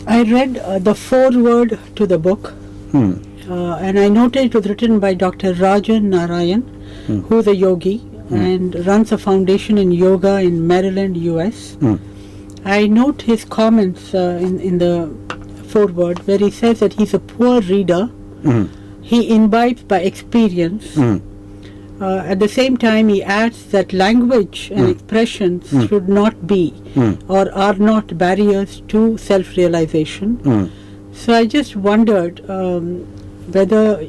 I read the foreword to the book, and I noted it was written by Dr. Rajan Narayan, who is a yogi and runs a foundation in yoga in Maryland, US. I note his comments in the foreword where he says that he's a poor reader. He imbibes by experience. At the same time, he adds that language and expressions should not be or are not barriers to self-realization. So I just wondered whether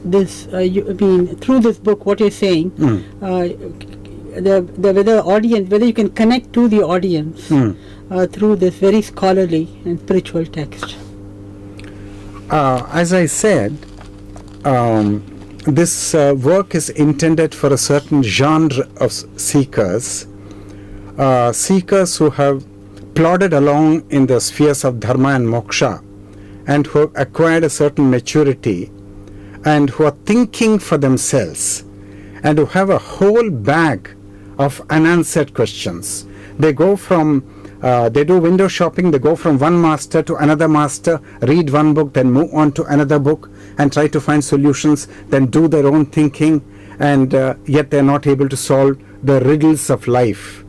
through this book, what you're saying, whether you can connect to the audience through this very scholarly and spiritual text. As I said, this work is intended for a certain genre of seekers, seekers who have plodded along in the spheres of dharma and moksha, and who have acquired a certain maturity, and who are thinking for themselves, and who have a whole bag of unanswered questions. They go from they do window shopping, they go from one master to another master, read one book, then move on to another book and try to find solutions, then do their own thinking, and yet they're not able to solve the riddles of life.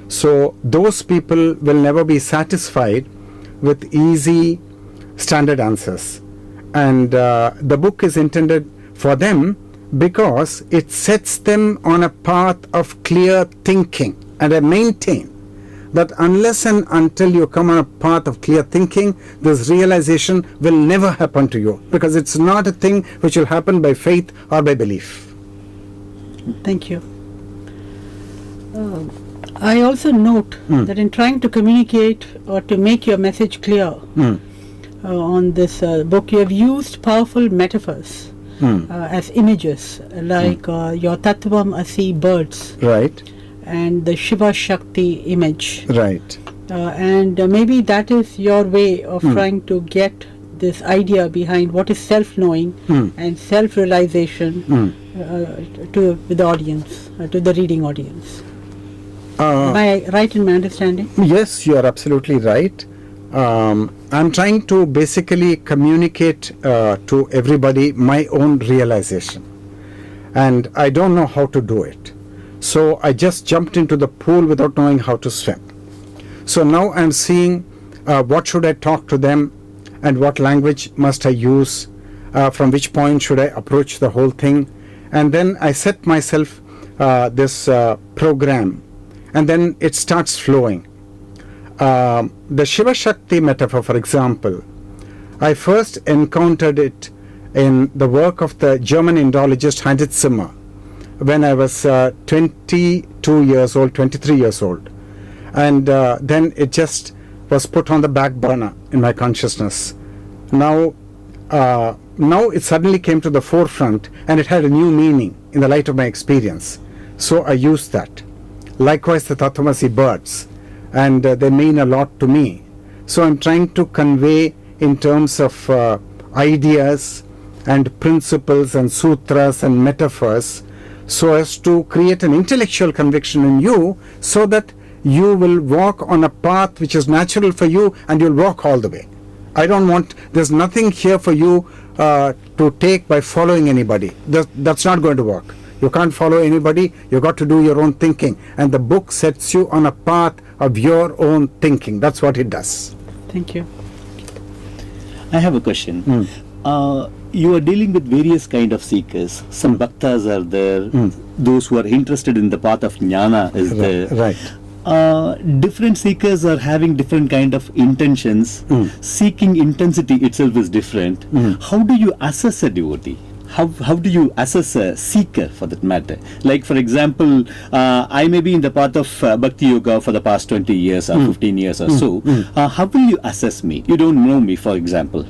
So those people will never be satisfied with easy standard answers. And the book is intended for them because it sets them on a path of clear thinking. And I maintain that unless and until you come on a path of clear thinking, this realization will never happen to you, because it's not a thing which will happen by faith or by belief. Thank you. I also note that in trying to communicate or to make your message clear on this book, you have used powerful metaphors as images, like your Tat-Tvam-Asi birds. Right. And the Shiva Shakti image. Right. And maybe that is your way of trying to get this idea behind what is self-knowing and self-realization to the audience, to the reading audience. Am I right in my understanding? Yes, you are absolutely right. I'm trying to basically communicate to everybody my own realization. And I don't know how to do it. So I just jumped into the pool without knowing how to swim. So now I'm seeing what should I talk to them, and what language must I use, from which point should I approach the whole thing. And then I set myself this program, and then it starts flowing. The Shiva Shakti metaphor, for example, I first encountered it in the work of the German Indologist Heinrich Zimmer when I was 22 years old, 23 years old. And then it just was put on the back burner in my consciousness. Now it suddenly came to the forefront, and it had a new meaning in the light of my experience. So I used that. Likewise, the Tat-Tvam-Asi birds, and they mean a lot to me. So I'm trying to convey in terms of ideas and principles and sutras and metaphors, so as to create an intellectual conviction in you, so that you will walk on a path which is natural for you, and you'll walk all the way. There's nothing here for you to take by following anybody. That's not going to work. You can't follow anybody. You got to do your own thinking, and the book sets you on a path of your own thinking. That's what it does. Thank you. I have a question. You are dealing with various kind of seekers. Some bhaktas are there. Those who are interested in the path of jnana is there. Right. Different seekers are having different kind of intentions. Seeking intensity itself is different. How do you assess a devotee? How do you assess a seeker, for that matter? Like, for example, I may be in the path of Bhakti Yoga for the past 20 years or 15 years or so. How will you assess me? You don't know me, for example.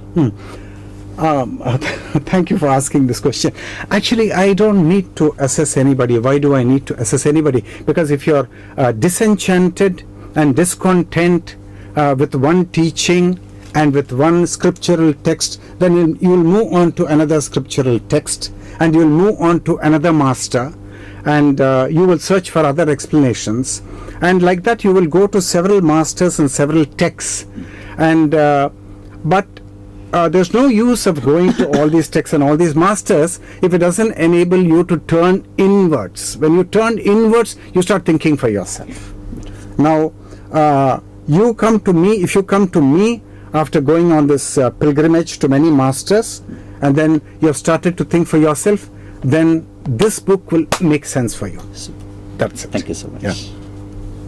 Thank you for asking this question. Actually, I don't need to assess anybody. Why do I need to assess anybody? Because if you're disenchanted and discontent with one teaching and with one scriptural text, then you'll move on to another scriptural text, and you'll move on to another master, and you will search for other explanations, and like that you will go to several masters and several texts, And but there's no use of going to all these texts and all these masters if it doesn't enable you to turn inwards. When you turn inwards, you start thinking for yourself. Now, you come to me, if you come to me after going on this pilgrimage to many masters, and then you have started to think for yourself, then this book will make sense for you. That's it. Thank you so much. Yeah.